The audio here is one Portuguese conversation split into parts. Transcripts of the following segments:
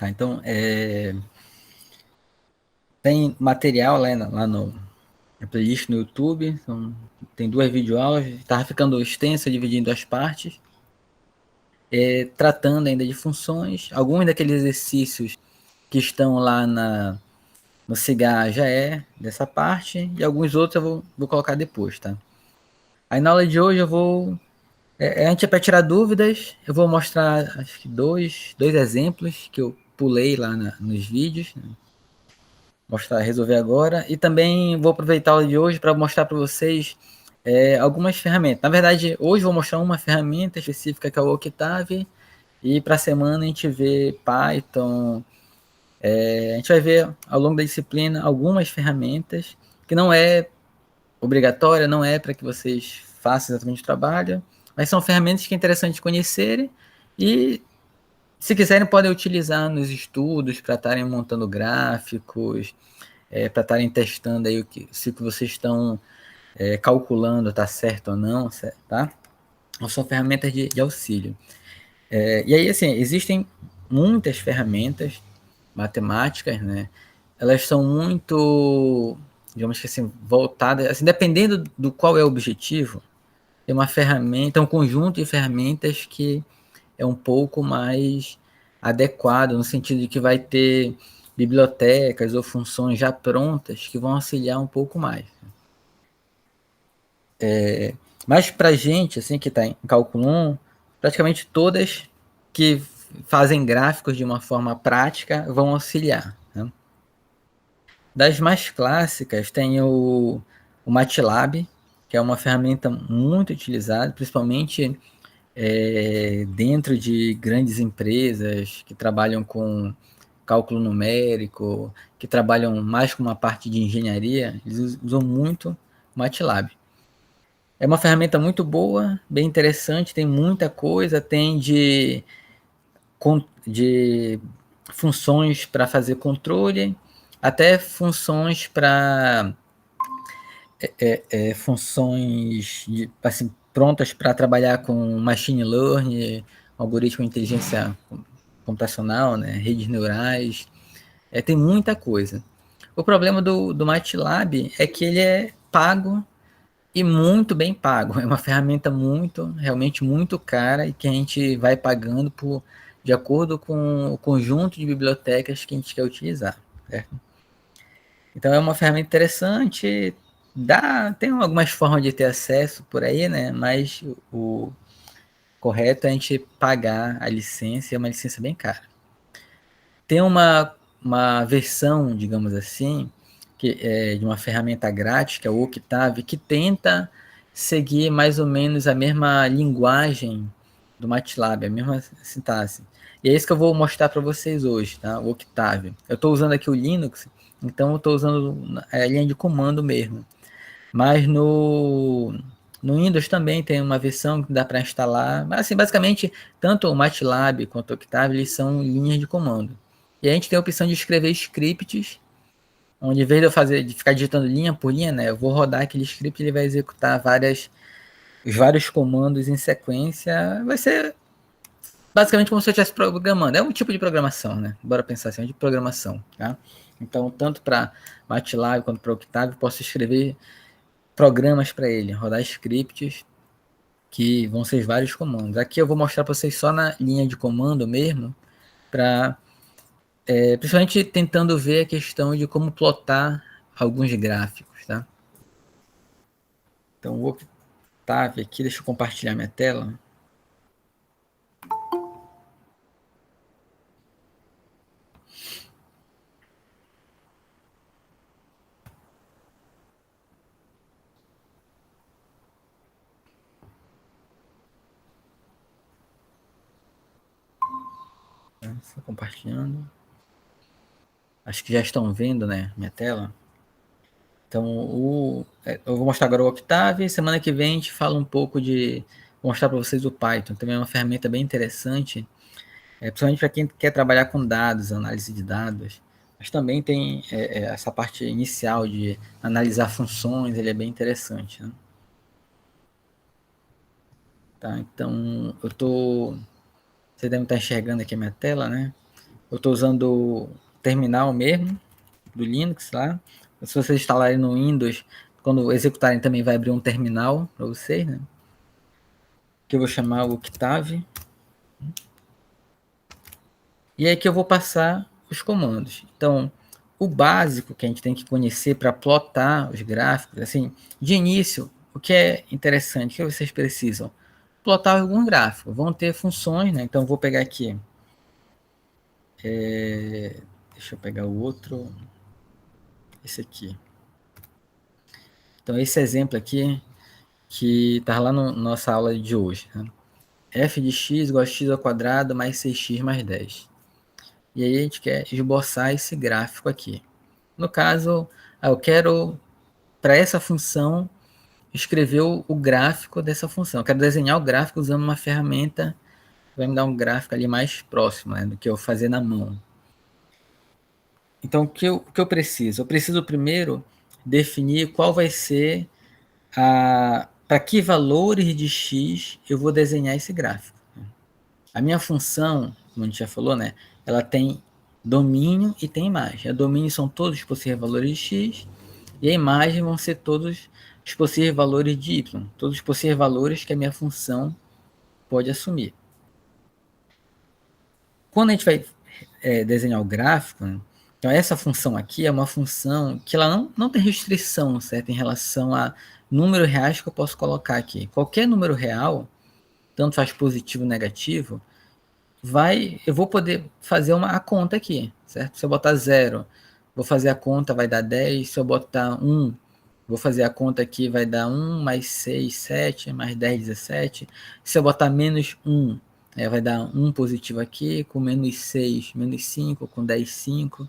Tá, então, tem material lá na playlist no YouTube, então, tem 2 videoaulas, estava ficando extenso, dividindo em 2 partes, tratando ainda de funções, alguns daqueles exercícios que estão lá no Cigar já dessa parte, e alguns outros eu vou colocar depois, tá? Aí na aula de hoje eu vou, antes é para tirar dúvidas, eu vou mostrar acho que dois exemplos que eu pulei lá nos vídeos, né? Mostrar, resolver agora. E também vou aproveitar a aula de hoje para mostrar para vocês algumas ferramentas. Na verdade, hoje eu vou mostrar uma ferramenta específica que é o Octave. E para a semana a gente vê Python. A gente vai ver ao longo da disciplina algumas ferramentas que não é obrigatória, não é para que vocês façam exatamente o trabalho, mas são ferramentas que é interessante conhecerem e se quiserem podem utilizar nos estudos para estarem montando gráficos, para estarem testando aí se o que vocês estão calculando está certo ou não, tá? Ou são ferramentas de auxílio. E aí, assim, existem muitas ferramentas matemáticas, né? Elas são muito, digamos que assim, voltadas, assim, dependendo do qual é o objetivo, tem uma ferramenta, um conjunto de ferramentas que é um pouco mais adequado, no sentido de que vai ter bibliotecas ou funções já prontas que vão auxiliar um pouco mais. Mas para a gente, assim, que está em cálculo 1, praticamente todas que fazem gráficos de uma forma prática vão auxiliar, né? Das mais clássicas tem o MATLAB, que é uma ferramenta muito utilizada, principalmente dentro de grandes empresas que trabalham com cálculo numérico, que trabalham mais com uma parte de engenharia, eles usam muito o MATLAB. É uma ferramenta muito boa, bem interessante, tem muita coisa, tem de funções para fazer controle, até funções para funções assim, prontas para trabalhar com machine learning, algoritmo de inteligência computacional, né, redes neurais, tem muita coisa. O problema do MATLAB é que ele é pago e muito bem pago. É uma ferramenta realmente muito cara e que a gente vai pagando de acordo com o conjunto de bibliotecas que a gente quer utilizar, certo? Então é uma ferramenta interessante, tem algumas formas de ter acesso por aí, né? Mas o correto é a gente pagar a licença, é uma licença bem cara. Tem uma versão, digamos assim, que é de uma ferramenta grátis, que é o Octave, que tenta seguir mais ou menos a mesma linguagem do MATLAB, a mesma sintaxe. E é isso que eu vou mostrar para vocês hoje, tá? O Octave. Eu estou usando aqui o Linux, então eu estou usando a linha de comando mesmo. Mas no Windows também tem uma versão que dá para instalar. Mas assim, basicamente, tanto o MATLAB quanto o Octave, eles são linhas de comando. E a gente tem a opção de escrever scripts, onde em vez de ficar digitando linha por linha, né, eu vou rodar aquele script e ele vai executar os vários comandos em sequência. Vai ser basicamente como se eu estivesse programando. É um tipo de programação, né? Bora pensar assim, é um tipo de programação, tá? Então, tanto para MATLAB quanto para Octave, posso escrever programas para ele, rodar scripts que vão ser vários comandos. Aqui eu vou mostrar para vocês só na linha de comando mesmo, para principalmente tentando ver a questão de como plotar alguns gráficos, tá? Então o Octave aqui, deixa eu compartilhar minha tela. Estou compartilhando. Acho que já estão vendo, né, minha tela. Então, eu vou mostrar agora o Octave. Semana que vem a gente fala um pouco vou mostrar para vocês o Python. Também é uma ferramenta bem interessante, principalmente para quem quer trabalhar com dados, análise de dados. Mas também tem essa parte inicial de analisar funções, ele é bem interessante, né? Tá, então, vocês devem estar enxergando aqui a minha tela, né? Eu estou usando o terminal mesmo, do Linux lá. Se vocês instalarem no Windows, quando executarem também vai abrir um terminal para vocês, né? Que eu vou chamar o Octave. E aí que eu vou passar os comandos. Então, o básico que a gente tem que conhecer para plotar os gráficos, assim, de início, o que é interessante, o que vocês precisam? Plotar algum gráfico. Vão ter funções, né? Então, vou pegar aqui. Deixa eu pegar o outro. Esse aqui. Então, esse exemplo aqui, que está lá na nossa aula de hoje. Né? F de x igual a x ao quadrado mais 6x mais 10. E aí a gente quer esboçar esse gráfico aqui. No caso, eu quero, para essa função, escrever o gráfico dessa função. Eu quero desenhar o gráfico usando uma ferramenta que vai me dar um gráfico ali mais próximo, né, do que eu fazer na mão. Então, o que eu preciso? Eu preciso primeiro definir qual vai ser para que valores de x eu vou desenhar esse gráfico. A minha função, como a gente já falou, né, ela tem domínio e tem imagem. O domínio são todos os possíveis valores de x e a imagem vão ser todos os possíveis valores de y, todos os possíveis valores que a minha função pode assumir. Quando a gente vai desenhar o gráfico, né, então essa função aqui é uma função que ela não tem restrição, certo, em relação a número reais que eu posso colocar aqui. Qualquer número real, tanto faz positivo ou negativo, eu vou poder fazer a conta aqui, certo? Se eu botar 0, vou fazer a conta, vai dar 10. Se eu botar 1, vou fazer a conta aqui, vai dar 1 mais 6, 7, mais 10, 17. Se eu botar menos 1, vai dar 1 positivo aqui, com menos 6, menos 5, com 10, 5.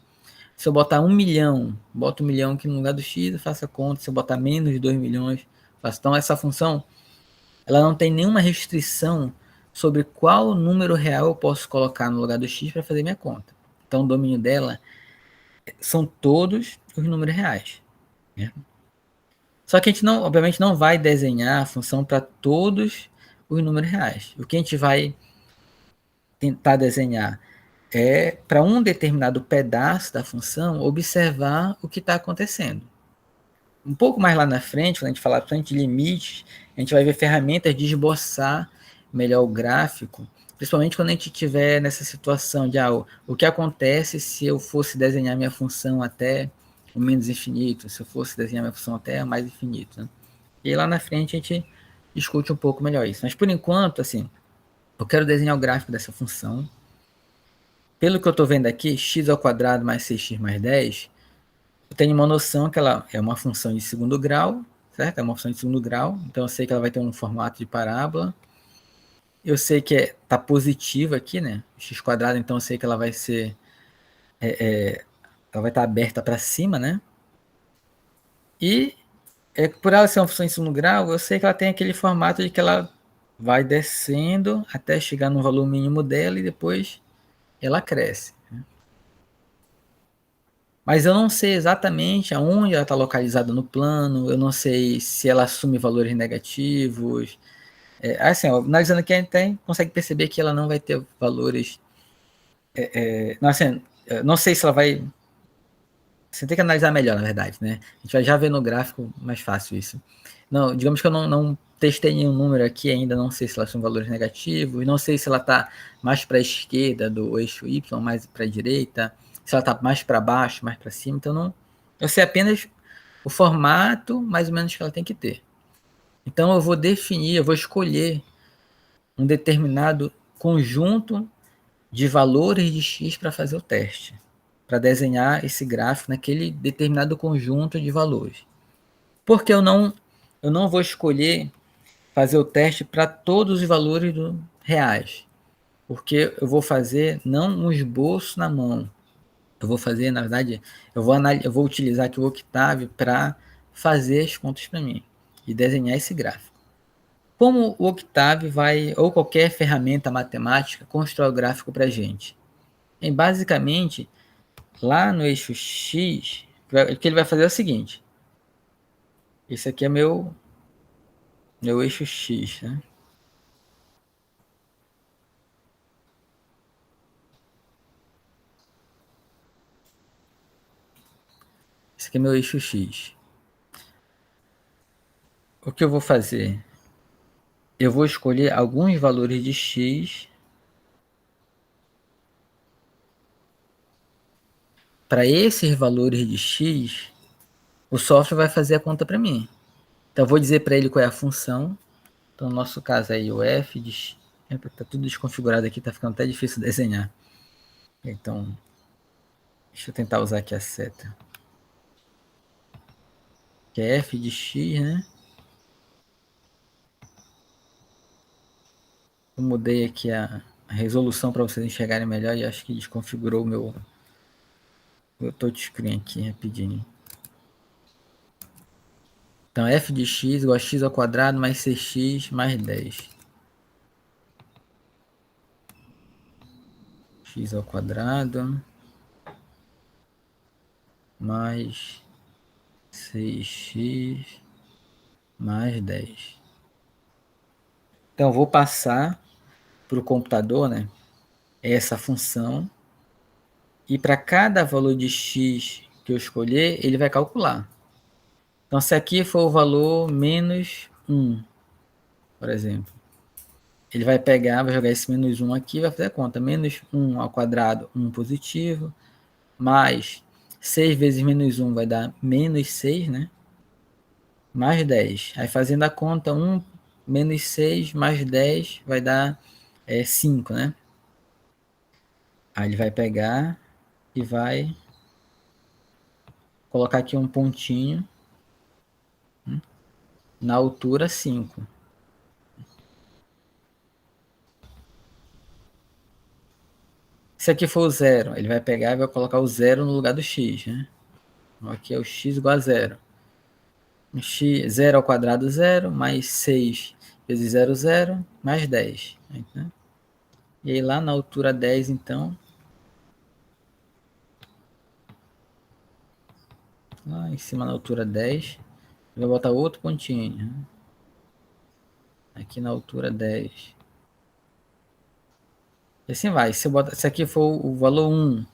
Se eu botar 1 milhão, boto 1 milhão aqui no lugar do x e faço a conta. Se eu botar menos 2 milhões, faço. Então, essa função, ela não tem nenhuma restrição sobre qual número real eu posso colocar no lugar do x para fazer minha conta. Então, o domínio dela são todos os números reais. Né? Só que a gente obviamente não vai desenhar a função para todos os números reais. O que a gente vai tentar desenhar é para um determinado pedaço da função observar o que está acontecendo. Um pouco mais lá na frente, quando a gente falar bastante de limites, a gente vai ver ferramentas de esboçar melhor o gráfico, principalmente quando a gente estiver nessa situação de o que acontece se eu fosse desenhar minha função até o menos infinito, se eu fosse desenhar minha função até o mais infinito. Né? E aí, lá na frente a gente discute um pouco melhor isso. Mas por enquanto, assim, eu quero desenhar o gráfico dessa função. Pelo que eu estou vendo aqui, x ao quadrado mais 6x mais 10, eu tenho uma noção que ela é uma função de segundo grau, certo? É uma função de segundo grau, então eu sei que ela vai ter um formato de parábola. Eu sei que está positiva aqui, né? X quadrado, então eu sei que ela vai ser, ela vai estar aberta para cima, né? E por ela ser uma função de segundo grau, eu sei que ela tem aquele formato de que ela vai descendo até chegar no valor mínimo dela e depois ela cresce. Mas eu não sei exatamente aonde ela está localizada no plano, eu não sei se ela assume valores negativos. Assim, ó, analisando aqui, a gente consegue perceber que ela não vai ter valores. Não, assim, não sei se ela vai. Você tem que analisar melhor, na verdade, né? A gente vai já ver no gráfico mais fácil isso. Não, digamos que eu não testei nenhum número aqui ainda, não sei se ela são valores negativos, não sei se ela está mais para a esquerda do eixo Y, mais para a direita, se ela está mais para baixo, mais para cima, então não. Eu sei apenas o formato, mais ou menos, que ela tem que ter. Então eu vou definir, eu vou escolher um determinado conjunto de valores de x para fazer o teste, para desenhar esse gráfico naquele determinado conjunto de valores. Porque eu não vou escolher fazer o teste para todos os valores reais, porque eu vou fazer não um esboço na mão, eu vou fazer, na verdade, eu vou utilizar aqui o Octave para fazer as contas para mim e desenhar esse gráfico. Como o Octave vai, ou qualquer ferramenta matemática, constrói o gráfico para a gente? E basicamente, lá no eixo X, o que ele vai fazer é o seguinte. Esse aqui é meu eixo X. Né? aqui é meu eixo X. O que eu vou fazer? Eu vou escolher alguns valores de X para esses valores de X, o software vai fazer a conta para mim. Então eu vou dizer para ele qual é a função. Então no nosso caso aí o f de X, tá tudo desconfigurado aqui, tá ficando até difícil desenhar. Então, deixa eu tentar usar aqui a seta. Que é f de X, né? Eu mudei aqui a resolução para vocês enxergarem melhor e acho que desconfigurou o meu touchscreen aqui rapidinho. Então, f de x igual a x ao quadrado mais 6x mais 10. X ao quadrado mais 6x mais 10. Então, vou passar para o computador, né, essa função. E para cada valor de x que eu escolher, ele vai calcular. Então, se aqui for o valor menos 1, por exemplo, ele vai pegar, vai jogar esse menos 1 aqui, vai fazer a conta. Menos 1 ao quadrado, 1 positivo, mais 6 vezes menos 1 vai dar menos 6, né? Mais 10. Aí fazendo a conta, 1 menos 6 mais 10 vai dar 5, né? Aí ele vai pegar e vai colocar aqui um pontinho na altura 5. Se aqui for o zero, ele vai pegar e vai colocar o zero no lugar do x, né? Então, aqui é o x igual a zero. X, 0 ao quadrado, 0, mais 6 vezes 0, 0, mais 10. Né? E aí lá na altura 10, então, lá em cima na altura 10, vai botar outro pontinho. Né? Aqui na altura 10. E assim vai. Se aqui for o valor 1,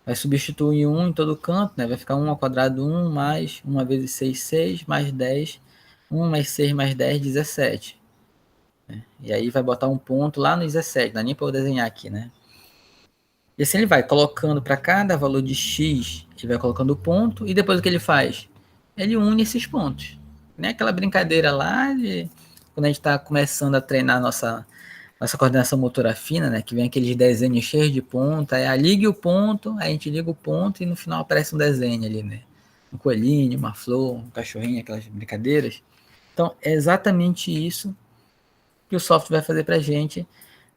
vai substituir 1 em todo canto, né? Vai ficar 1 ao quadrado 1 mais 1 vezes 6, 6, mais 10. 1 mais 6 mais 10, 17. Né? E aí vai botar um ponto lá no 17, não é nem para eu desenhar aqui, né? E assim ele vai colocando para cada valor de x, ele vai colocando o ponto, e depois o que ele faz? Ele une esses pontos. Nem aquela brincadeira lá de quando a gente está começando a treinar nossa coordenação motora fina, né? Que vem aqueles desenhos cheios de ponta, aí liga o ponto, aí a gente liga o ponto e no final aparece um desenho ali, né? Um coelhinho, uma flor, um cachorrinho, aquelas brincadeiras. Então é exatamente isso que o software vai fazer para a gente,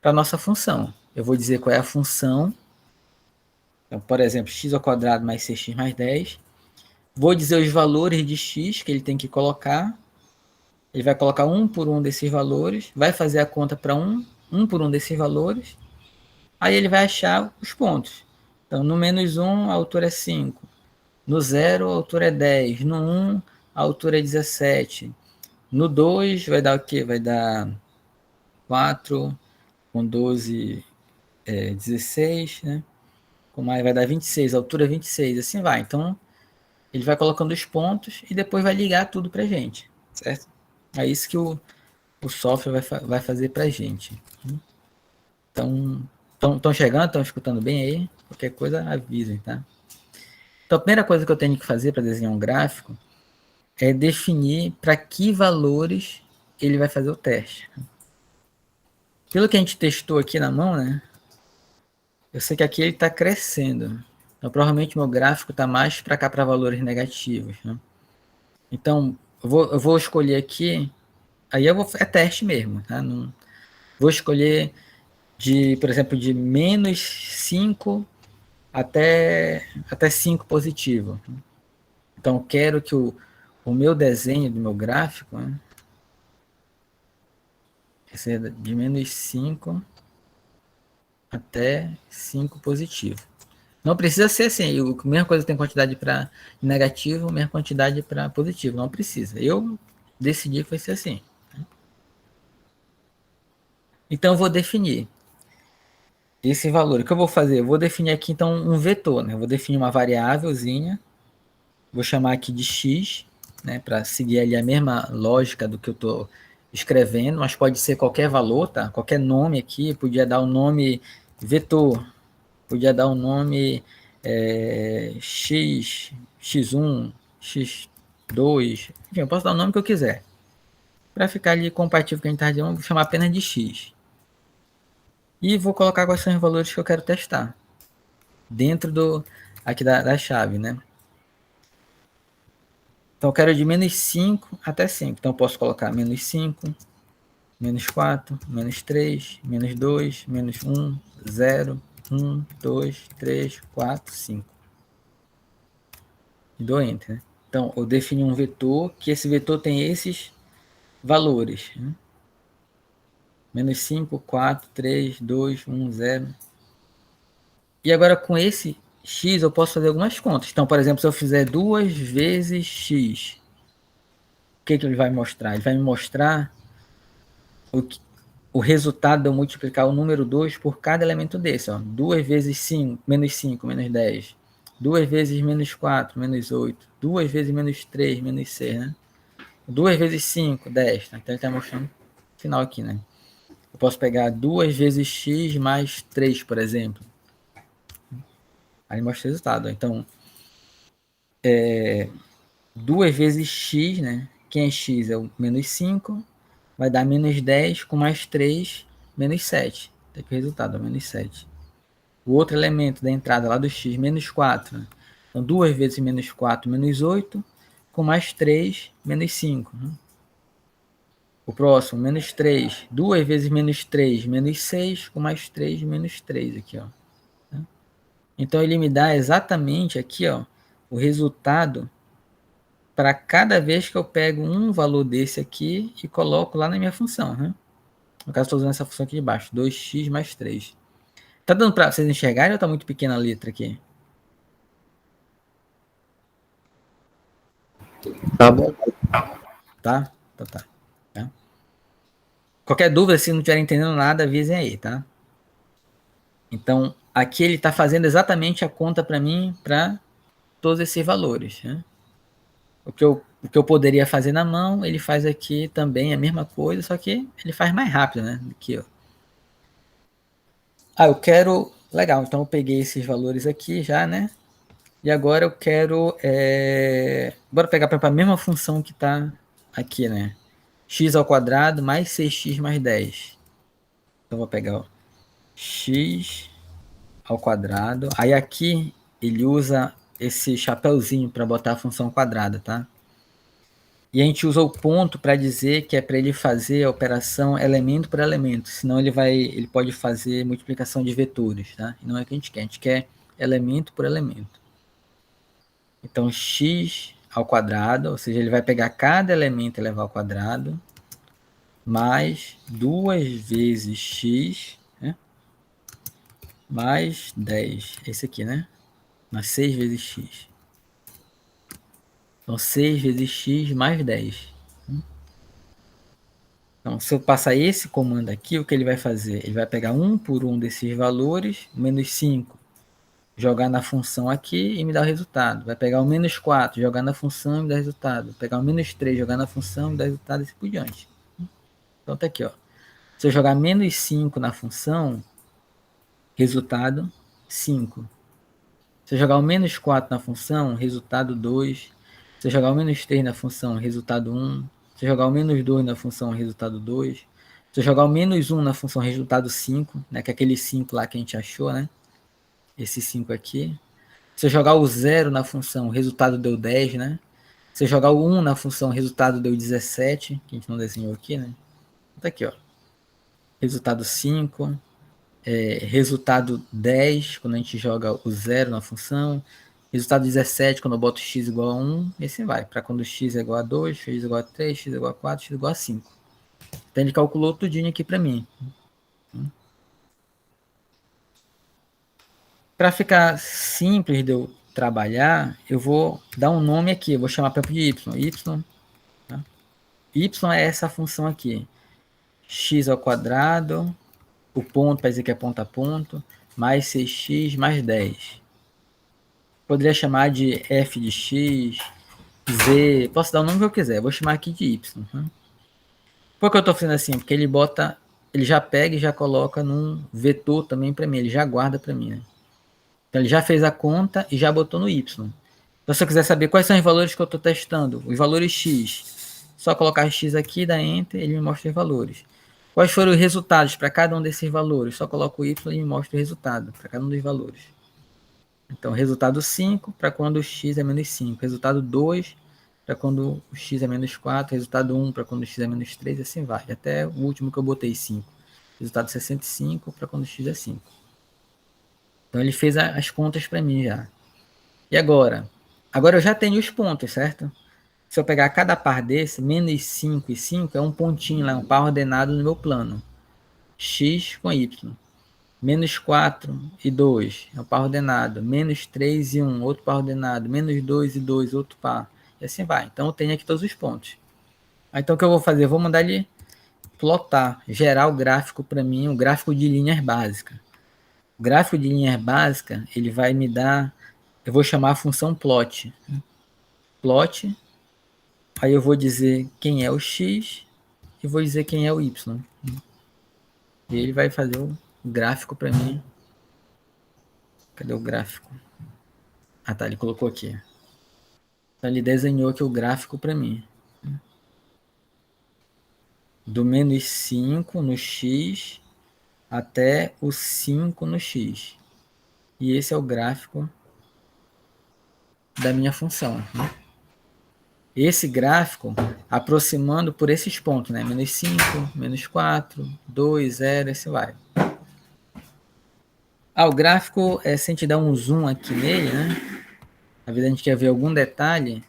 para nossa função. Eu vou dizer qual é a função. Então, por exemplo, x ao quadrado mais 6x mais 10. Vou dizer os valores de x que ele tem que colocar. Ele vai colocar um por um desses valores, vai fazer a conta para um por um desses valores. Aí ele vai achar os pontos. Então, no menos 1, a altura é 5. No 0, a altura é 10. No 1, a altura é 17. No 2, vai dar o quê? Vai dar 4 com 12, 16, né? Com mais vai dar 26, a altura é 26, assim vai. Então, ele vai colocando os pontos e depois vai ligar tudo para a gente, certo? É isso que o software vai fazer para a gente. Então, estão chegando? Estão escutando bem aí? Qualquer coisa, avisem, tá? Então, a primeira coisa que eu tenho que fazer para desenhar um gráfico é definir para que valores ele vai fazer o teste. Pelo que a gente testou aqui na mão, né? Eu sei que aqui ele está crescendo. Então, provavelmente meu gráfico está mais para cá, para valores negativos. Né? Então, eu vou escolher aqui, aí é teste mesmo. Tá? Não, vou escolher, por exemplo, de menos 5 até 5 positivo. Então, eu quero que o meu desenho do meu gráfico, né, seja de menos 5 até 5 positivo. Não precisa ser assim, a mesma coisa tem quantidade para negativo, a mesma quantidade para positivo, não precisa. Eu decidi que vai ser assim. Então eu vou definir esse valor. O que eu vou fazer? Eu vou definir aqui então um vetor, né? Eu vou definir uma variávelzinha Vou chamar aqui de x, né, para seguir ali a mesma lógica do que eu estou escrevendo, mas pode ser qualquer valor, tá? Qualquer nome aqui, podia dar o nome vetor, podia dar o nome x, x1, x2, enfim, eu posso dar o nome que eu quiser. Para ficar ali compatível com a gente está dizendo, vou chamar apenas de x. E vou colocar quais são os valores que eu quero testar dentro aqui da chave, né? Então eu quero de menos 5 até 5. Então eu posso colocar menos 5, menos 4, menos 3, menos 2, menos 1, 0, 1, 2, 3, 4, 5. E dou Enter, né? Então eu defini um vetor, que esse vetor tem esses valores, né? Menos 5, 4, 3, 2, 1, 0. E agora com esse x eu posso fazer algumas contas. Então, por exemplo, se eu fizer 2 vezes x, o que ele vai mostrar? Ele vai me mostrar o resultado de eu multiplicar o número 2 por cada elemento desse. Ó. 2 vezes 5, menos 10. 2 vezes menos 4, menos 8. 2 vezes menos 3, menos 6, né? 2 vezes 5, 10. Tá? Então ele está mostrando o final aqui, né? Eu posso pegar 2 vezes x mais 3, por exemplo. Aí mostra o resultado. Então, 2 vezes x, né? Quem é x? É o menos 5. Vai dar menos 10 com mais 3, menos 7. Tem aqui o resultado, é menos 7. O outro elemento da entrada lá do x, menos 4. Né? Então, 2 vezes menos 4, menos 8. Com mais 3, menos 5. Né? O próximo, menos 3. 2 vezes menos 3, menos 6. Com mais 3, menos 3 aqui, ó. Então, ele me dá exatamente aqui, ó, o resultado para cada vez que eu pego um valor desse aqui e coloco lá na minha função, né? No caso, estou usando essa função aqui de baixo, 2x mais 3. Tá dando para vocês enxergarem ou tá muito pequena a letra aqui? Tá bom. Tá? Então tá. Tá? Qualquer dúvida, se não estiver entendendo nada, avisem aí, tá? Então, aqui ele está fazendo exatamente a conta para mim, para todos esses valores, né? O que eu poderia fazer na mão, ele faz aqui também a mesma coisa, só que ele faz mais rápido, né? Aqui, ó. Ah, eu quero... Legal, então eu peguei esses valores aqui já, né? E agora eu quero... Bora pegar para a mesma função que está aqui, né? X ao quadrado mais 6x mais 10. Então eu vou pegar ó, x ao quadrado. Aí aqui ele usa esse chapéuzinho para botar a função quadrada, tá? E a gente usa o ponto para dizer que é para ele fazer a operação elemento por elemento, senão ele pode fazer multiplicação de vetores, tá? E não é o que a gente quer elemento por elemento. Então x ao quadrado, ou seja, ele vai pegar cada elemento e levar ao quadrado, mais 2 vezes x, né? Mais 10, esse aqui, né? Mais 6 vezes x. Então 6 vezes x mais 10. Então, se eu passar esse comando aqui, o que ele vai fazer? Ele vai pegar um por um desses valores, menos 5, jogar na função aqui e me dar o resultado. Vai pegar o menos 4, jogar na função e me dar o resultado. Vai pegar o menos 3, jogar na função e me dar o resultado e assim por diante. Então tá aqui, ó. Se eu jogar menos 5 na função, resultado 5. Se eu jogar o menos 4 na função, resultado 2. Se eu jogar o menos 3 na função, resultado 1. Se eu jogar o menos 2 na função, resultado 2. Se eu jogar o menos 1 na função, resultado 5, né? Que é aquele 5 lá que a gente achou, né? Esse 5 aqui. Se eu jogar o 0 na função, o resultado deu 10, né? Se eu jogar o 1 na função, o resultado deu 17, que a gente não desenhou aqui, né? Tá aqui, ó. Resultado 5. Resultado 10, quando a gente joga o 0 na função. Resultado 17, quando eu boto x igual a 1. E assim vai. Para quando x é igual a 2, x igual a 3, x igual a 4, x igual a 5. Então ele calculou tudinho aqui para mim. Para ficar simples de eu trabalhar, eu vou dar um nome aqui. Eu vou chamar para de y. Tá? Y é essa função aqui. X ao quadrado. O ponto para dizer que é ponto a ponto. Mais 6x mais 10. Poderia chamar de f de x, z, posso dar o nome que eu quiser, vou chamar aqui de y. Por que eu estou fazendo assim? Porque ele já pega e já coloca num vetor também para mim, ele já guarda para mim, né? Então ele já fez a conta e já botou no y. Então se eu quiser saber quais são os valores que eu estou testando, os valores x, só colocar x aqui, dá enter, ele me mostra os valores. Quais foram os resultados para cada um desses valores? Só coloco o y e me mostra o resultado para cada um dos valores. Então, resultado 5 para quando o x é menos 5. Resultado 2 para quando o x é menos 4. Resultado 1 para quando o x é menos 3, e assim vai. Até o último que eu botei, 5. Resultado 65 para quando o x é 5. Então, ele fez as contas para mim já. E agora? Agora eu já tenho os pontos, certo? Se eu pegar cada par desse, menos 5 e 5, é um pontinho lá, um par ordenado no meu plano. X com Y. Menos 4 e 2 é um par ordenado. Menos 3 e 1, outro par ordenado. Menos 2 e 2, outro par. E assim vai. Então eu tenho aqui todos os pontos. Então o que eu vou fazer? Eu vou mandar ele plotar, gerar o gráfico para mim, o gráfico de linhas básicas. O gráfico de linhas básicas, ele vai me dar, eu vou chamar a função plot. Plot, aí eu vou dizer quem é o x e vou dizer quem é o y. E ele vai fazer o gráfico para mim. Cadê o gráfico? Ah tá, ele colocou aqui. Então ele desenhou aqui o gráfico para mim. Do menos 5 no x até o 5 no x. E esse é o gráfico da minha função. Esse gráfico aproximando por esses pontos, né? Menos 5, menos 4, 2, 0, esse vai. O gráfico, se a gente dar um zoom aqui nele, né? Às vezes a gente quer ver algum detalhe,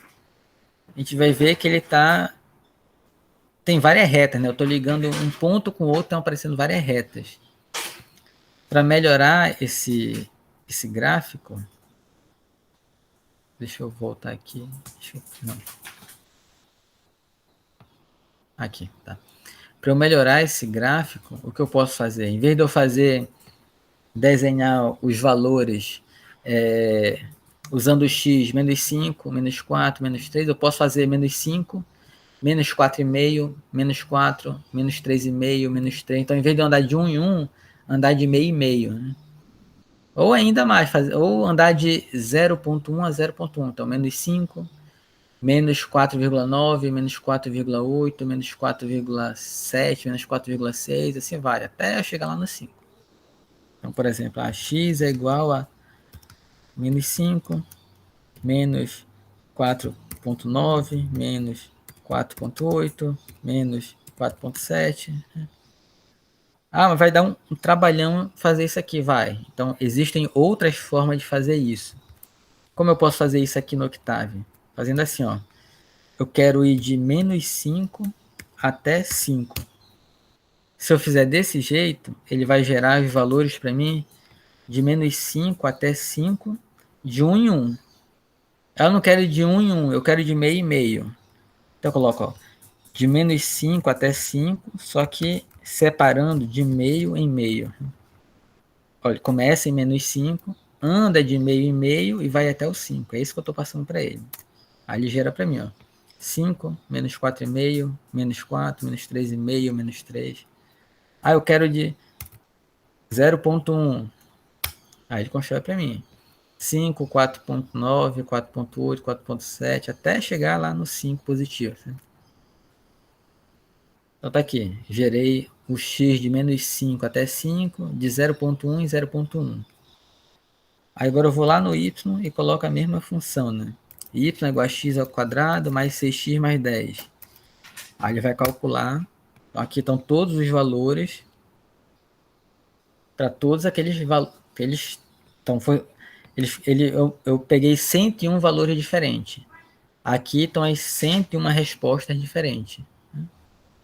a gente vai ver que ele tem várias retas, né? Eu estou ligando um ponto com o outro, estão aparecendo várias retas. Para melhorar esse gráfico, deixa eu voltar aqui. Não. Aqui, tá. Para eu melhorar esse gráfico, o que eu posso fazer? Em vez de eu desenhar os valores usando o x, menos 5, menos 4, menos 3, eu posso fazer menos 5, menos 4,5, menos 4, menos 3,5, menos 3. Então, em vez de eu andar de 1 em 1, andar de meio em meio, né? Ou ainda mais, ou andar de 0,1 a 0,1. Então, menos 5, menos 4,9, menos 4,8, menos 4,7, menos 4,6, assim vai, até eu chegar lá no 5. Então, por exemplo, x é igual a menos 5, menos 4,9, menos 4,8, menos 4,7. Mas vai dar um trabalhão fazer isso aqui, vai. Então, existem outras formas de fazer isso. Como eu posso fazer isso aqui no Octave? Fazendo assim, ó. Eu quero ir de menos 5 até 5. Se eu fizer desse jeito, ele vai gerar os valores para mim de menos 5 até 5, de 1 em 1. Eu não quero de 1 em 1, eu quero de meio em meio. Então eu coloco, ó, de menos 5 até 5, só que separando de meio em meio. Olha, começa em menos 5, anda de meio em meio e vai até o 5. É isso que eu estou passando para ele. Aí ele gera para mim, ó. 5, menos 4,5, menos 4, menos 3,5, menos 3. Eu quero de 0,1. Aí ele constrói para mim. 5, 4,9, 4,8, 4,7, até chegar lá no 5 positivo. Né? Então tá aqui. Gerei o x de menos 5 até 5, de 0,1 em 0,1. Aí agora eu vou lá no y e coloco a mesma função, né? Y é igual a x ao quadrado mais 6x mais 10. Aí ele vai calcular. Então aqui estão todos os valores para todos aqueles valores. Então eu peguei 101 valores diferentes. Aqui estão as 101 respostas diferentes.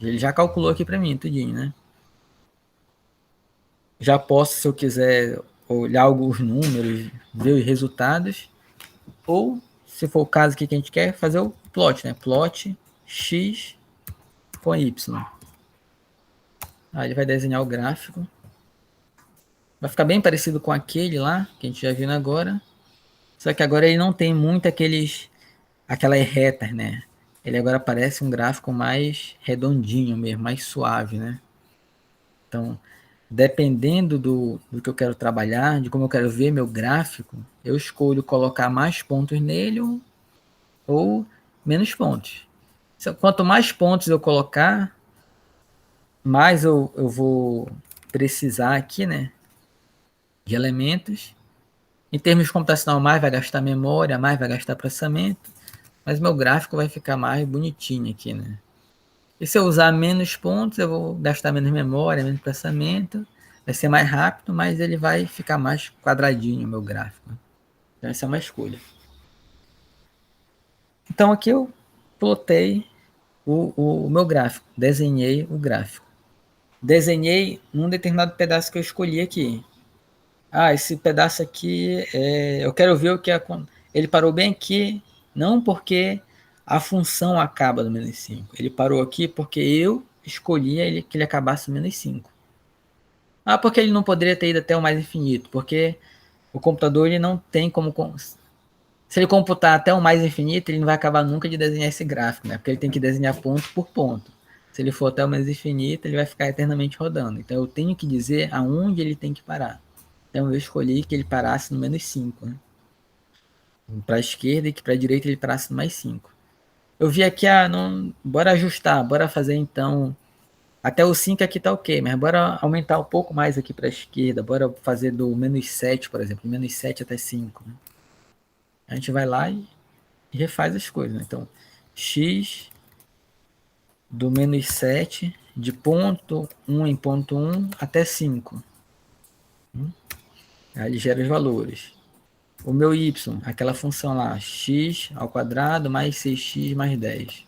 Ele já calculou aqui para mim, tudinho, né? Já posso, se eu quiser, olhar alguns números, ver os resultados. Ou, se for o caso aqui que a gente quer, fazer o plot, né? Plot x com y. Aí ele vai desenhar o gráfico. Vai ficar bem parecido com aquele lá, que a gente já viu agora. Só que agora ele não tem muito aquelas retas, né? Ele agora parece um gráfico mais redondinho mesmo, mais suave, né? Então, dependendo do que eu quero trabalhar, de como eu quero ver meu gráfico, eu escolho colocar mais pontos nele ou menos pontos. Quanto mais pontos eu colocar, mais eu vou precisar aqui, né, de elementos. Em termos computacional, mais vai gastar memória, mais vai gastar processamento, mas meu gráfico vai ficar mais bonitinho aqui, né? E se eu usar menos pontos, eu vou gastar menos memória, menos processamento, vai ser mais rápido, mas ele vai ficar mais quadradinho o meu gráfico. Então essa é uma escolha. Então aqui eu plotei o meu gráfico, desenhei o gráfico. Desenhei um determinado pedaço que eu escolhi aqui. Ah, esse pedaço aqui, eu quero ver o que é. Ele parou bem aqui, não porque a função acaba no menos 5. Ele parou aqui porque eu escolhi que ele acabasse no menos 5. Ah, porque ele não poderia ter ido até o mais infinito? Porque o computador ele não tem como. Se ele computar até o mais infinito, ele não vai acabar nunca de desenhar esse gráfico, né? Porque ele tem que desenhar ponto por ponto. Se ele for até o mais infinito, ele vai ficar eternamente rodando. Então eu tenho que dizer aonde ele tem que parar. Então eu escolhi que ele parasse no menos 5, né? Para a esquerda e que para a direita ele parasse no mais 5. Eu vi aqui, não, bora ajustar, bora fazer então. Até o 5 aqui tá ok, mas bora aumentar um pouco mais aqui para a esquerda. Bora fazer do menos 7, por exemplo, menos 7 até 5. Né? A gente vai lá e refaz as coisas. Né? Então, x do menos 7 de ponto 1 em ponto 1 até 5. Aí ele gera os valores. O meu y, aquela função lá, x ao quadrado mais 6x mais 10.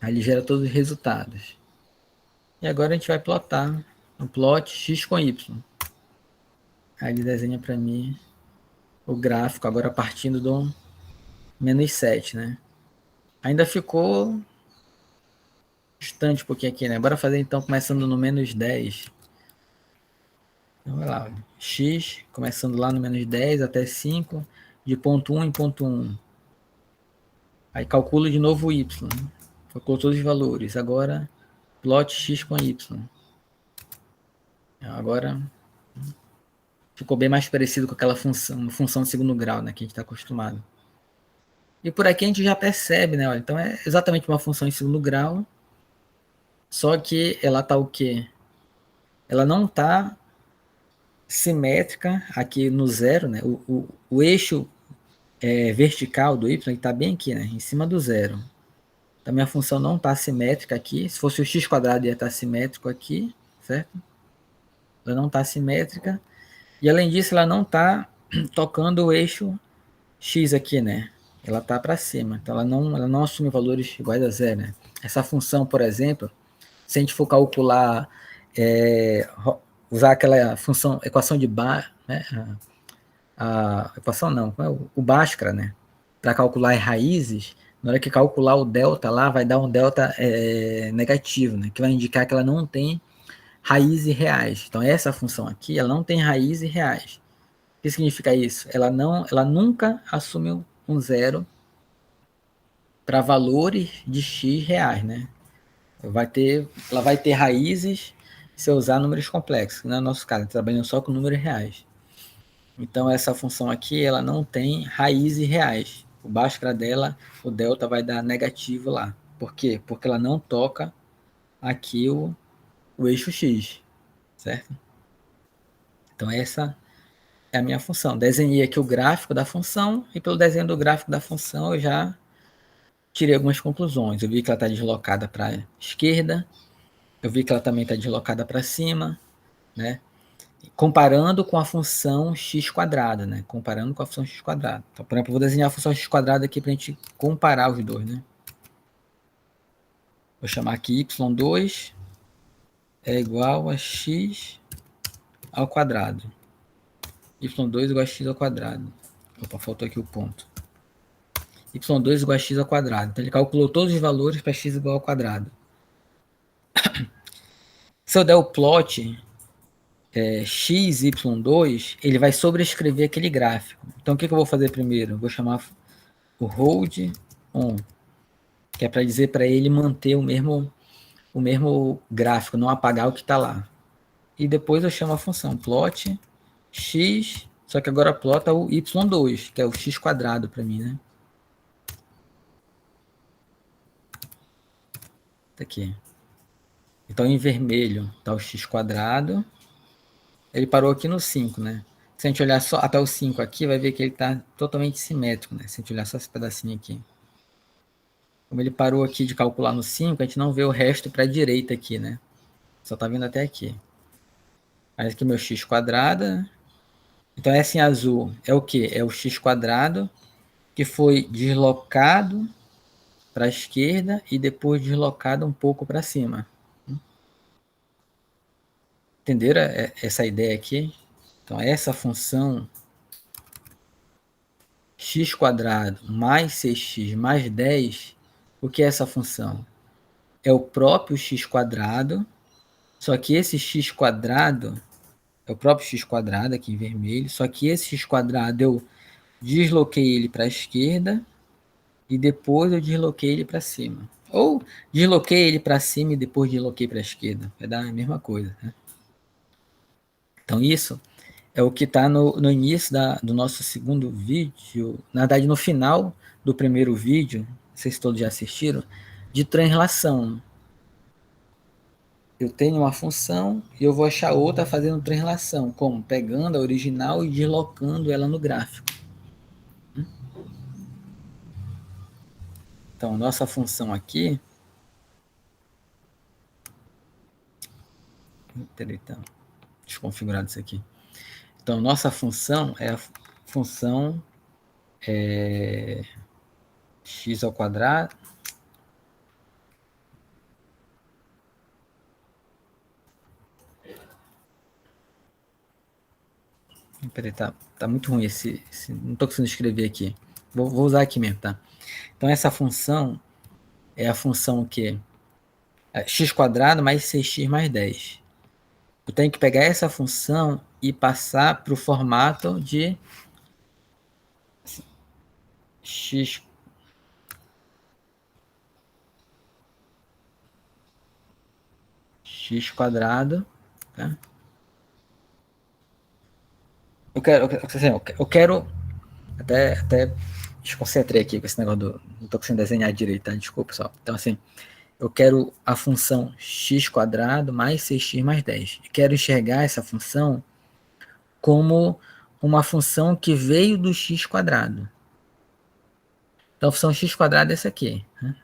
Aí ele gera todos os resultados. E agora a gente vai plotar o plot x com y. Aí ele desenha para mim o gráfico, agora partindo do menos 7, né? Ainda ficou distante um pouquinho aqui, né? Bora fazer então começando no menos 10. Então vai lá, x começando lá no menos 10 até 5, de ponto 1 em ponto 1. Aí calculo de novo o y. Calculo todos os valores. Agora plot x com y. Agora ficou bem mais parecido com aquela função de segundo grau, né, que a gente está acostumado. E por aqui a gente já percebe, né? Olha, então é exatamente uma função em segundo grau, só que ela está o quê? Ela não está simétrica aqui no zero, né? O eixo vertical do y está bem aqui, né? Em cima do zero. Também a função não está simétrica aqui. Se fosse o x quadrado ia estar simétrico aqui, certo? Ela não está simétrica. E além disso, ela não está tocando o eixo x aqui, né? Ela está para cima. Então ela não assume valores iguais a zero, né? Essa função, por exemplo, se a gente for calcular, usar aquela função, equação de Bhaskara, né? A equação não, o Bhaskara, né? Para calcular as raízes, na hora que calcular o delta lá, vai dar um delta negativo, né? Que vai indicar que ela não tem raízes reais. Então essa função aqui, ela não tem raízes reais. O que significa isso? Ela nunca assume um zero para valores de x reais, né? Ela vai ter raízes se eu usar números complexos, não é o nosso caso, trabalhando só com números reais. Então essa função aqui, ela não tem raízes reais. O Bhaskara dela, o delta vai dar negativo lá. Por quê? Porque ela não toca aqui o eixo x, certo? Então essa é a minha função. Desenhei aqui o gráfico da função e pelo desenho do gráfico da função eu já tirei algumas conclusões. Eu vi que ela está deslocada para a esquerda, eu vi que ela também está deslocada para cima, né? Comparando com a função x quadrada, né? Comparando com a função x quadrada. Então, por exemplo, eu vou desenhar a função x quadrada aqui para a gente comparar os dois, né? Vou chamar aqui y2 é igual a x ao quadrado. y2 igual a x ao quadrado. Opa, faltou aqui o ponto. y2 igual a x ao quadrado. Então ele calculou todos os valores para x igual ao quadrado. Se eu der o plot x, y2, ele vai sobrescrever aquele gráfico. Então, o que eu vou fazer primeiro? Vou chamar o hold on, que é para dizer para ele manter o mesmo gráfico, não apagar o que está lá. E depois eu chamo a função plot x, só que agora plota o y2, que é o x quadrado para mim, né? Tá aqui. Então, em vermelho está o x quadrado. Ele parou aqui no 5, né? Se a gente olhar só até o 5 aqui, vai ver que ele está totalmente simétrico, né? Se a gente olhar só esse pedacinho aqui. Como ele parou aqui de calcular no 5, a gente não vê o resto para a direita aqui, né? Só está vindo até aqui. Aí aqui meu x quadrado. Então, essa em azul é o quê? É o x quadrado que foi deslocado para a esquerda e depois deslocado um pouco para cima. Entenderam essa ideia aqui? Então, essa função x quadrado mais 6x mais 10, o que é essa função? É o próprio x quadrado, só que esse x quadrado é o próprio x quadrado aqui em vermelho, só que esse x quadrado eu desloquei ele para a esquerda e depois eu desloquei ele para cima. Ou desloquei ele para cima e depois desloquei para a esquerda. Vai dar a mesma coisa, né? Então isso é o que está no início do nosso segundo vídeo, na verdade no final do primeiro vídeo, vocês todos já assistiram, de translação. Eu tenho uma função e eu vou achar outra fazendo translação, como pegando a original e deslocando ela no gráfico. Então, nossa função aqui... Peraí, então, desconfigurado isso aqui. Então, nossa função é a função x ao quadrado. Peraí, tá muito ruim não estou conseguindo escrever aqui. Vou usar aqui mesmo, tá? Então, essa função é a função que é x quadrado mais 6x mais 10. Eu tenho que pegar essa função e passar para o formato de x quadrado, tá? Eu quero até desconcentrei aqui com esse negócio não estou conseguindo desenhar direito, tá? Desculpa, pessoal. Então, assim, eu quero a função x quadrado mais 6x mais 10. Eu quero enxergar essa função como uma função que veio do x quadrado. Então, a função x quadrado é essa aqui, né?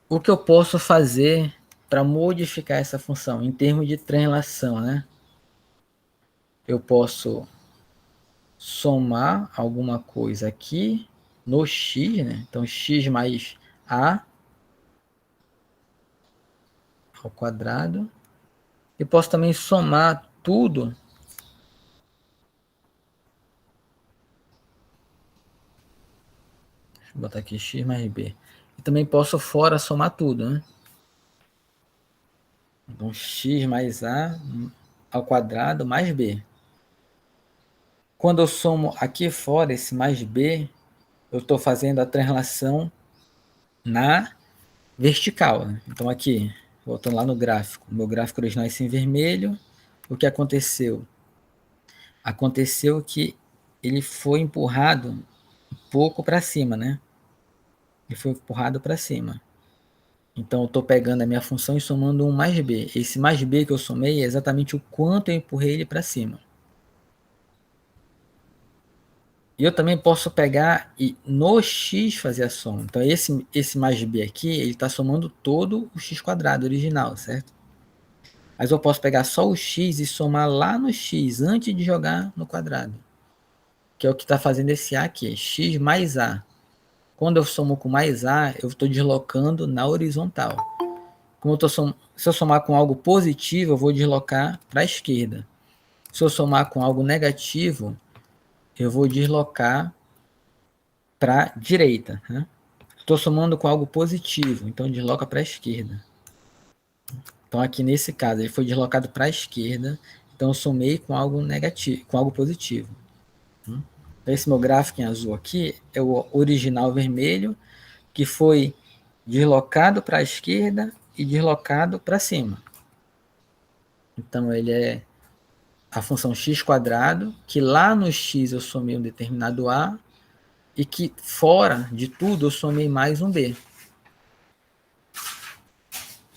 O que eu posso fazer para modificar essa função em termos de translação, né? Eu posso somar alguma coisa aqui no x, né? Então, x mais a ao quadrado. E posso também somar tudo deixa eu botar aqui x mais b. E também posso fora somar tudo, né? Então, x mais a ao quadrado mais b. Quando eu somo aqui fora esse mais b, eu estou fazendo a translação na vertical, né? Então, aqui, voltando lá no gráfico, meu gráfico original é esse em vermelho. O que aconteceu? Aconteceu que ele foi empurrado um pouco para cima, né? Ele foi empurrado para cima. Então, eu estou pegando a minha função e somando um mais b. Esse mais b que eu somei é exatamente o quanto eu empurrei ele para cima. E eu também posso pegar e no x fazer a soma. Então, esse mais b aqui, ele está somando todo o x quadrado original, certo? Mas eu posso pegar só o x e somar lá no x, antes de jogar no quadrado. Que é o que está fazendo esse a aqui, x mais a. Quando eu somo com mais a, eu estou deslocando na horizontal. Se eu somar com algo positivo, eu vou deslocar para a esquerda. Se eu somar com algo negativo, eu vou deslocar para a direita. Né? Estou somando com algo positivo, então desloca para a esquerda. Então aqui nesse caso, ele foi deslocado para a esquerda Então, eu somei com algo negativo, com algo positivo. Então, esse meu gráfico em azul aqui é o original vermelho, que foi deslocado para a esquerda e deslocado para cima. Então, ele é a função x², que lá no x eu somei um determinado a, e que fora de tudo eu somei mais um b.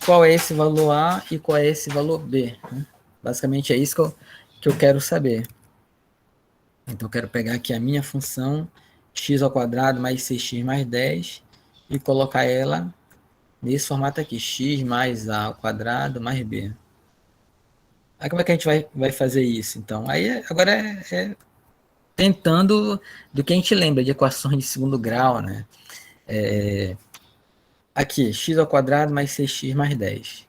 Qual é esse valor a e qual é esse valor b? Basicamente é isso que eu quero saber. Então eu quero pegar aqui a minha função x² mais 6x mais 10 e colocar ela nesse formato aqui, x mais a ao quadrado mais b. Aí como é que a gente vai fazer isso? Então, aí agora é tentando do que a gente lembra de equações de segundo grau, né? Aqui, x² mais 6x mais 10.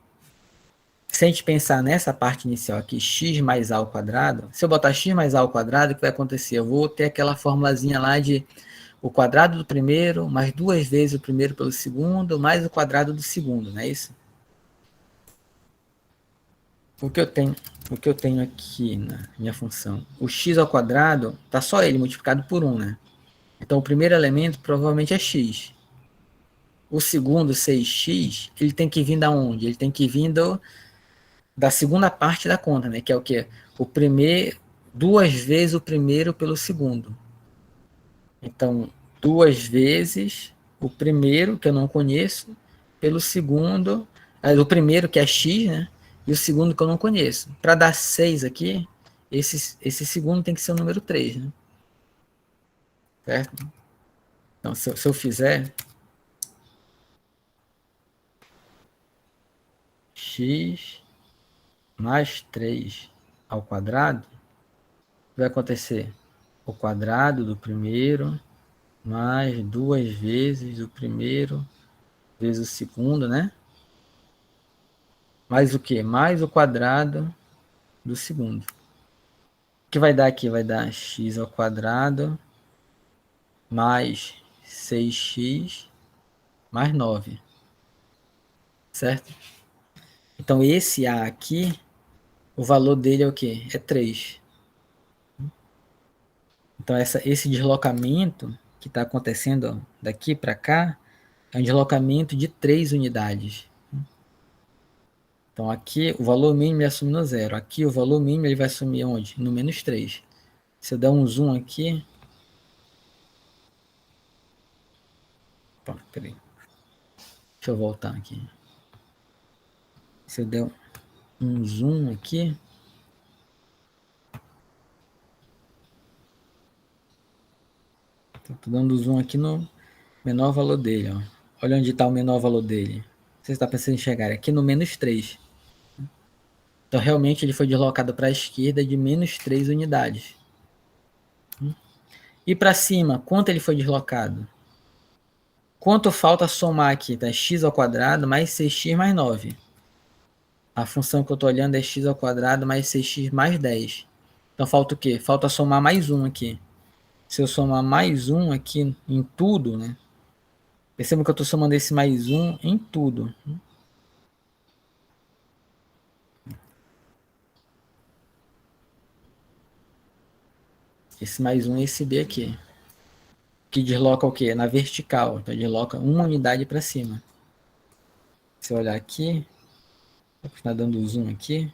Se a gente pensar nessa parte inicial aqui, x mais a ao quadrado, se eu botar x mais a ao quadrado, o que vai acontecer? Eu vou ter aquela formulazinha lá de o quadrado do primeiro, mais 2 vezes o primeiro pelo segundo, mais o quadrado do segundo, não é isso? O que eu tenho aqui na minha função? O x ao quadrado, tá só ele multiplicado por 1, né? Então o primeiro elemento provavelmente é x. O segundo, 6x, ele tem que vir da onde? Ele tem que vir da segunda parte da conta, né? Que é o quê? O primeiro, 2 vezes o primeiro pelo segundo. Então, 2 vezes o primeiro, que eu não conheço, pelo segundo, o primeiro, que é x, né? E o segundo, que eu não conheço. Para dar 6 aqui, esse segundo tem que ser o número 3, né? Certo? Então, se eu fizer x mais 3 ao quadrado, o que vai acontecer? O quadrado do primeiro mais 2 vezes o primeiro vezes o segundo, né? Mais o quê? Mais o quadrado do segundo. O que vai dar aqui? Vai dar x ao quadrado mais 6x mais 9. Certo? Então, esse a aqui, o valor dele é o quê? É 3. Então, esse deslocamento que está acontecendo daqui para cá é um deslocamento de 3 unidades. Então, aqui o valor mínimo ele assume no zero. Aqui o valor mínimo ele vai assumir onde? No menos 3. Se eu der um zoom aqui... Pronto, peraí. Deixa eu voltar aqui. Se eu der um zoom aqui... Estou dando zoom aqui no menor valor dele. Ó. Olha onde está o menor valor dele. Você está pensando em chegar aqui no menos 3. Então, realmente, ele foi deslocado para a esquerda de menos 3 unidades. E para cima, quanto ele foi deslocado? Quanto falta somar aqui? Tá? X ao quadrado mais 6x mais 9. A função que eu estou olhando é x ao quadrado mais 6x mais 10. Então, falta o quê? Falta somar mais 1 aqui. Se eu somar mais 1 aqui em tudo, né? Perceba que eu estou somando esse mais 1 em tudo. Esse mais 1 é esse B aqui. Que desloca o quê? Na vertical. Então, desloca uma unidade para cima. Se eu olhar aqui, vou continuar dando zoom aqui.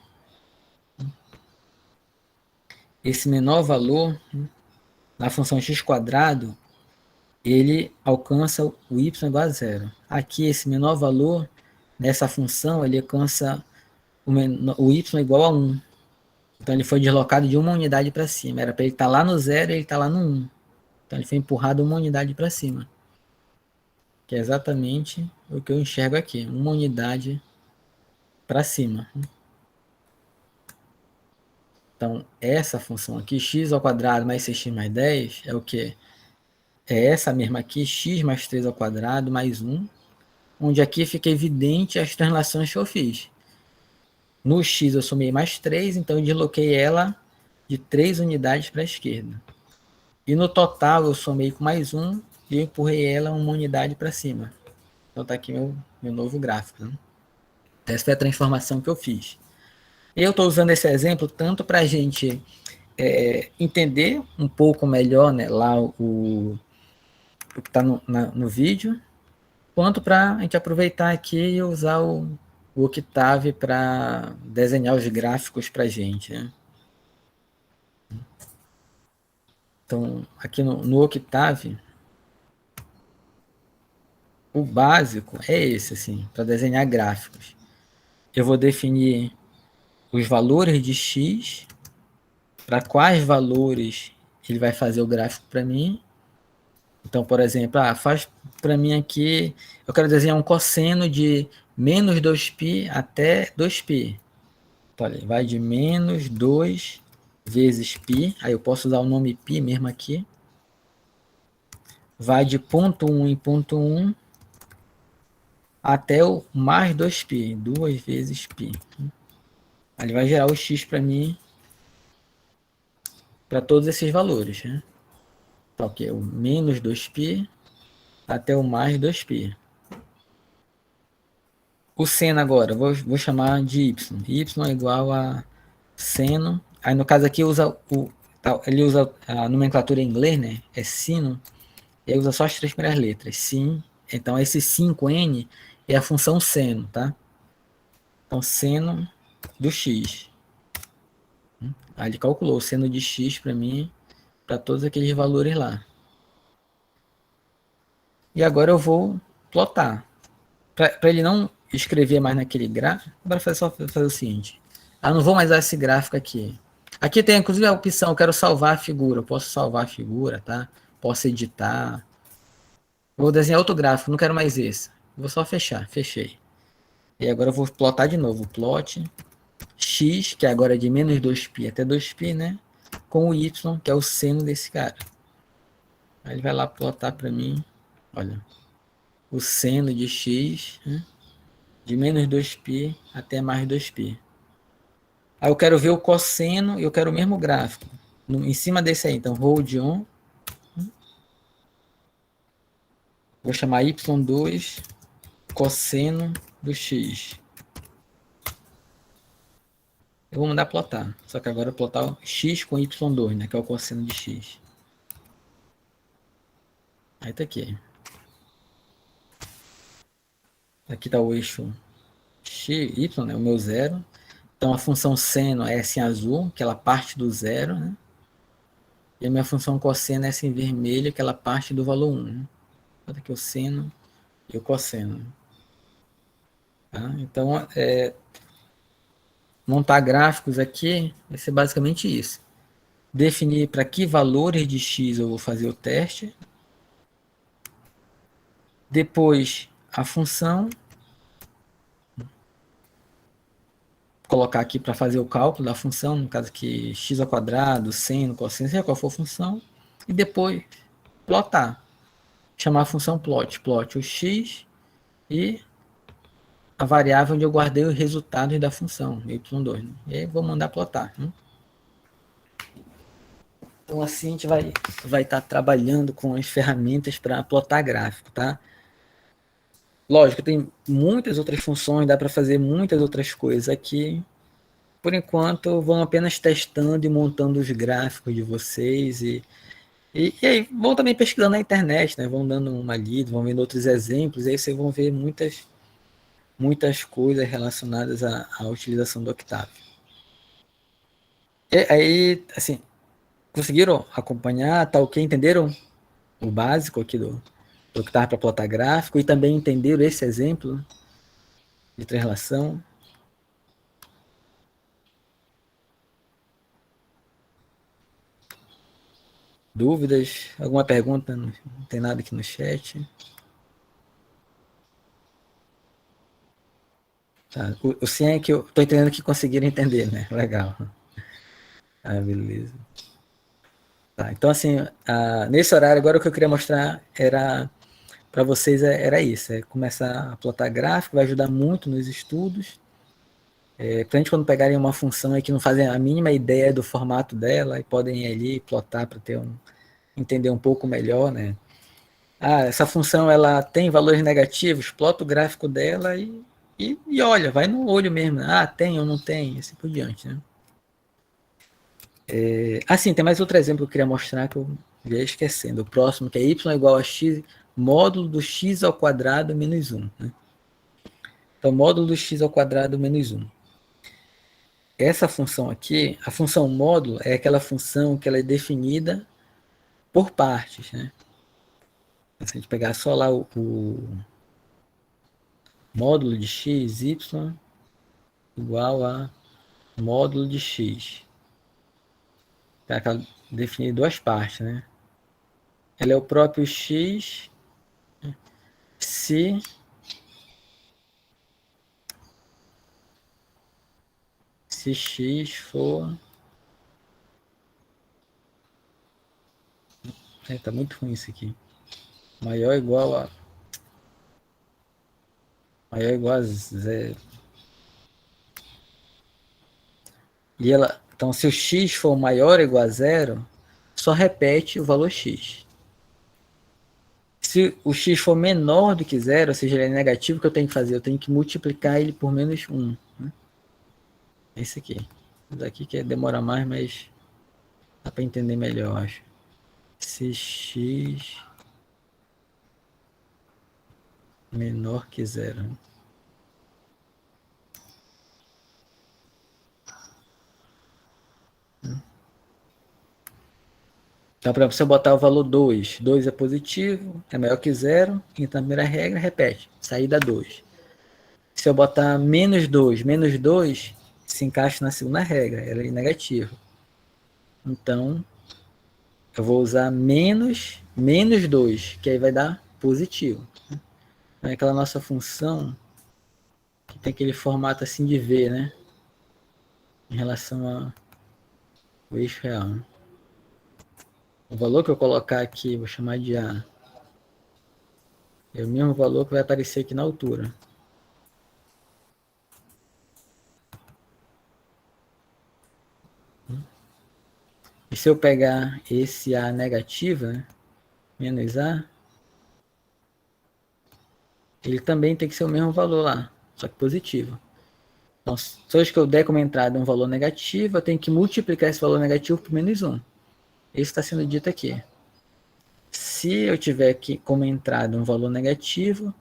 Esse menor valor, na função x², ele alcança o y igual a zero. Aqui, esse menor valor, nessa função, ele alcança o y igual a 1. Então, ele foi deslocado de uma unidade para cima. Era para ele estar lá no zero e ele está lá no 1. Então, ele foi empurrado uma unidade para cima. Que é exatamente o que eu enxergo aqui. Uma unidade para cima. Então, essa função aqui, x ao quadrado mais 6x mais 10, é o quê? É essa mesma aqui, x mais 3 ao quadrado mais 1, onde aqui fica evidente as translações que eu fiz. No x eu somei mais 3, então eu desloquei ela de 3 unidades para a esquerda. E no total eu somei com mais 1 e eu empurrei ela uma unidade para cima. Então está aqui meu novo gráfico. Né? Essa foi a transformação que eu fiz. Eu estou usando esse exemplo tanto para a gente entender um pouco melhor, né, lá o que está no vídeo, quanto para a gente aproveitar aqui e usar o Octave para desenhar os gráficos para a gente. Né? Então, aqui no Octave, o básico é esse, assim, para desenhar gráficos. Eu vou definir os valores de x, para quais valores ele vai fazer o gráfico para mim. Então, por exemplo, faz para mim aqui, eu quero desenhar um cosseno de menos 2π até 2π. Então, olha, vai de menos 2 vezes π, aí eu posso usar o nome π mesmo aqui. Vai de ponto 1 em ponto 1 até o mais 2π, 2 vezes π. Aí ele vai gerar o x para mim, para todos esses valores. Né? Então, aqui é o menos 2π até o mais 2π. O seno agora, vou chamar de y. Y é igual a seno. Aí no caso aqui usa ele usa a nomenclatura em inglês, né? É sino. Ele usa só as 3 primeiras letras. Sin. Então esse 5n é a função seno, tá? Então seno do x. Aí ele calculou o seno de x para mim, para todos aqueles valores lá. E agora eu vou plotar. Para ele não escrever mais naquele gráfico, agora só fazer o seguinte. Não vou mais usar esse gráfico aqui. Aqui tem inclusive a opção, eu quero salvar a figura. Eu posso salvar a figura, tá? Posso editar. Vou desenhar outro gráfico, não quero mais esse. Vou só fechar, fechei. E agora eu vou plotar de novo. Plot x, que agora é de menos 2π até 2π, né? Com o y, que é o seno desse cara. Aí ele vai lá plotar para mim, olha, o seno de x, né? De menos 2π até mais 2π. Aí eu quero ver o cosseno e eu quero o mesmo gráfico. Em cima desse aí, então, hold on. Vou chamar y2 cosseno do x. Eu vou mandar plotar. Só que agora eu vou plotar o x com y2, né? Que é o cosseno de x. Aí tá aqui. Aqui tá o eixo x, y, né? O meu zero. Então a função seno é essa em azul, que ela parte do zero, né? E a minha função cosseno é essa em vermelho, que ela parte do valor 1. Né? Bota aqui o seno e o cosseno. Tá? Então, montar gráficos aqui vai ser basicamente isso. Definir para que valores de x eu vou fazer o teste. Depois, a função. Colocar aqui para fazer o cálculo da função, no caso aqui x ao quadrado, seno, cosseno, seja qual for a função. E depois, plotar. Chamar a função plot. Plot o x e a variável onde eu guardei os resultados da função, y2. Né? E aí vou mandar plotar. Né? Então assim a gente vai estar trabalhando com as ferramentas para plotar gráfico, tá? Lógico, tem muitas outras funções, dá para fazer muitas outras coisas aqui. Por enquanto, vão apenas testando e montando os gráficos de vocês e aí vão também pesquisando na internet, né? Vão dando uma lida, vão vendo outros exemplos, e aí vocês vão ver muitas coisas relacionadas à utilização do Octave. E aí, assim, conseguiram acompanhar, tá ok? Entenderam o básico aqui do Octave para plotar gráfico e também entenderam esse exemplo de translação? Dúvidas? Alguma pergunta? Não tem nada aqui no chat. Tá. O sim é que eu tô entendendo que conseguiram entender, né? Legal. Beleza. Tá, então, assim, nesse horário, agora o que eu queria mostrar era para vocês era isso, começar a plotar gráfico, vai ajudar muito nos estudos. Para a gente, quando pegarem uma função aí que não fazem a mínima ideia do formato dela, e podem ir ali plotar para entender um pouco melhor, né? Essa função ela tem valores negativos, plota o gráfico dela e E olha, vai no olho mesmo. Ah, tem ou não tem, assim por diante, né? Assim, tem mais outro exemplo que eu queria mostrar que eu já ia esquecendo. O próximo, que é y igual a x, módulo do x ao quadrado menos 1. Né? Então, módulo do x ao quadrado menos 1. Essa função aqui, a função módulo, é aquela função que ela é definida por partes. Né? Se a gente pegar só lá o módulo de x, y igual a módulo de x. Tá, definir duas partes, né? Ela é o próprio x se x for... tá muito ruim isso aqui. Maior ou igual a... Maior ou igual a zero. E ela... Então, se o x for maior ou igual a zero, só repete o valor x. Se o x for menor do que zero, ou seja, ele é negativo, o que eu tenho que fazer? Eu tenho que multiplicar ele por menos 1. Né? Esse aqui. Isso daqui que demora mais, mas dá para entender melhor, eu acho. Se x menor que zero. Então, para você botar o valor 2, 2 é positivo, é maior que zero, então a primeira regra, repete, saída 2. Se eu botar menos 2 se encaixa na segunda regra, ela é negativa. Então, eu vou usar menos 2, que aí vai dar positivo. Então, é aquela nossa função que tem aquele formato assim de V, né? Em relação ao eixo real. Né? O valor que eu colocar aqui, vou chamar de A, é o mesmo valor que vai aparecer aqui na altura. E se eu pegar esse A negativo, né, menos A, ele também tem que ser o mesmo valor lá, só que positivo. Então, se que eu der como entrada um valor negativo, eu tenho que multiplicar esse valor negativo por menos 1. Isso está sendo dito aqui. Se eu tiver aqui como entrada um valor negativo,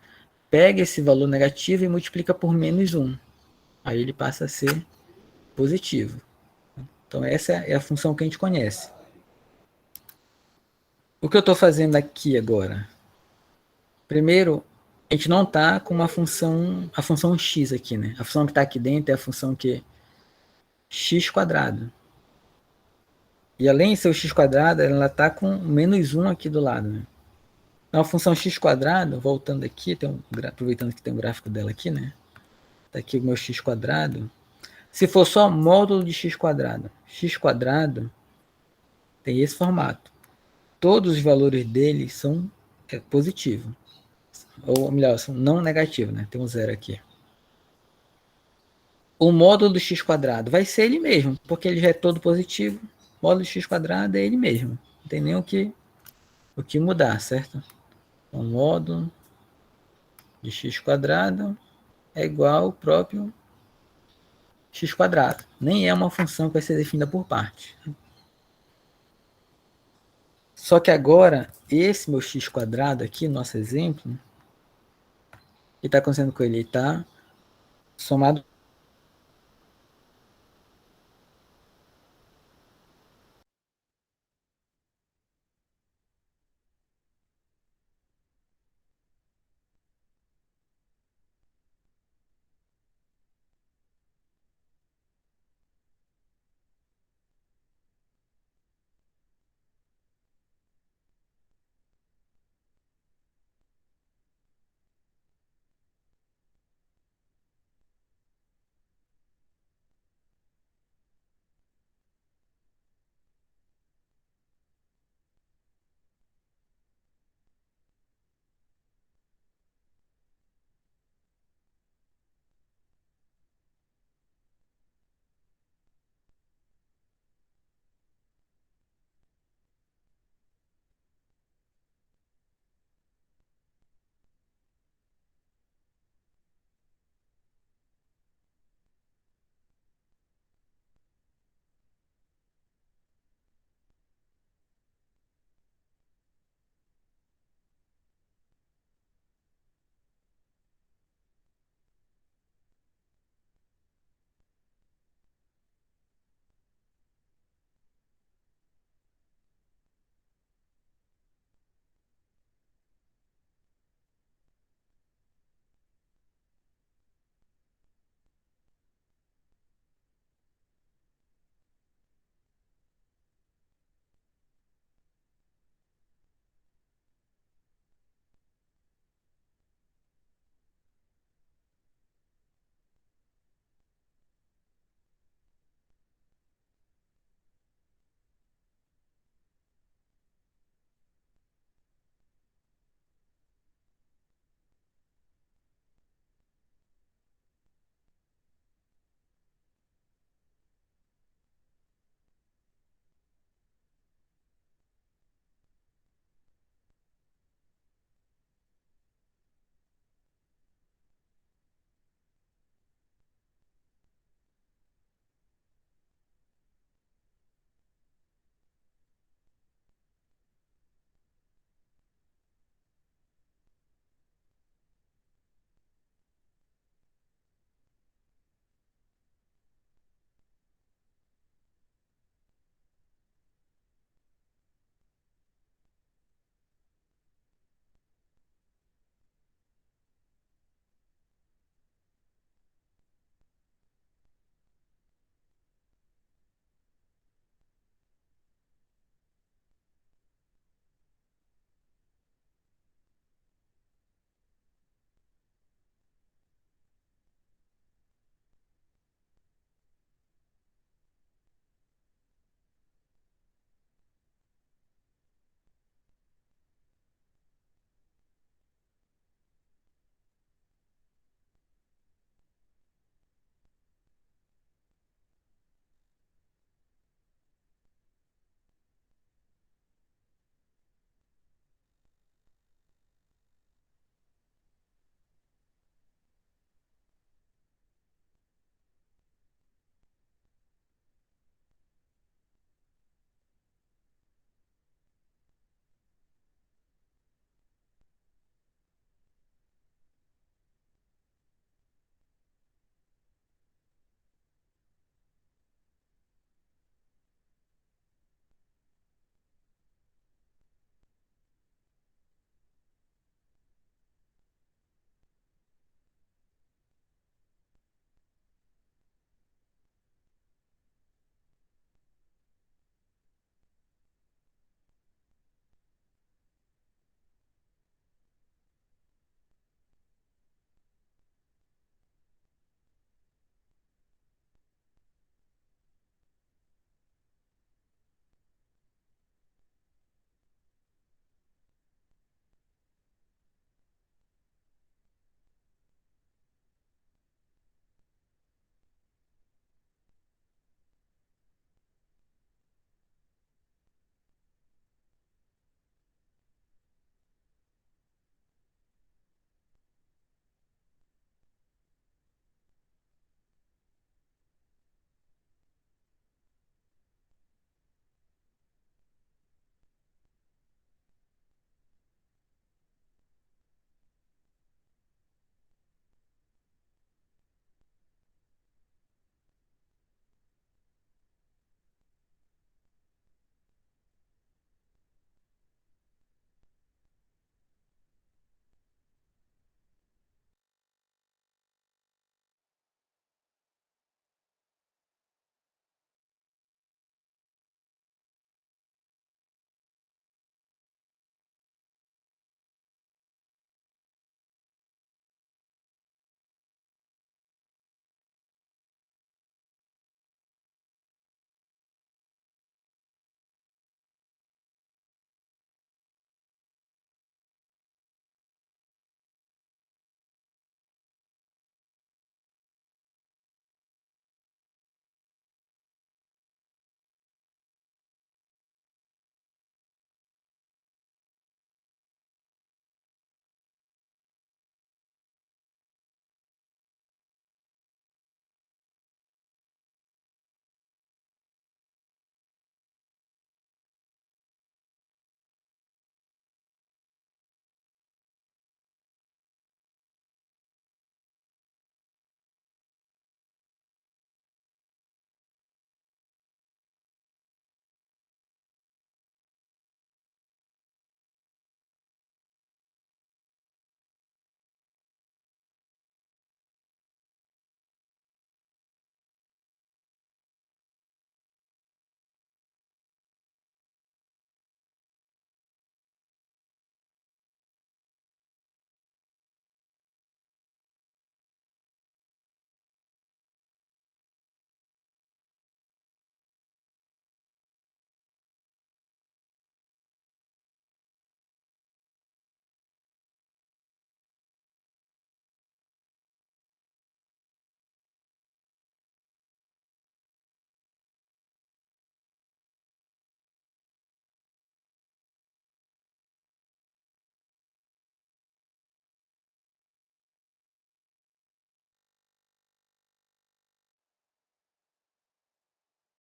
pega esse valor negativo e multiplica por menos 1. Aí ele passa a ser positivo. Então essa é a função que a gente conhece. O que eu estou fazendo aqui agora? Primeiro, a gente não está com uma função, a função x aqui, né? A função que está aqui dentro é a função que x quadrado. E além de ser o x quadrado, ela está com menos 1 aqui do lado. Né? Então a função x quadrado, voltando aqui, aproveitando que tem um gráfico dela aqui, né? Está aqui o meu x quadrado. Se for só módulo de x quadrado tem esse formato. Todos os valores dele são positivos. Ou melhor, são não negativos, né? Tem um zero aqui. O módulo do x quadrado vai ser ele mesmo, porque ele já é todo positivo. O módulo de x quadrado é ele mesmo. Não tem nem o que mudar, certo? O módulo de x quadrado é igual ao próprio x quadrado. Nem é uma função que vai ser definida por parte. Só que agora, esse meu x quadrado aqui, nosso exemplo, o que está acontecendo com ele? Ele está somado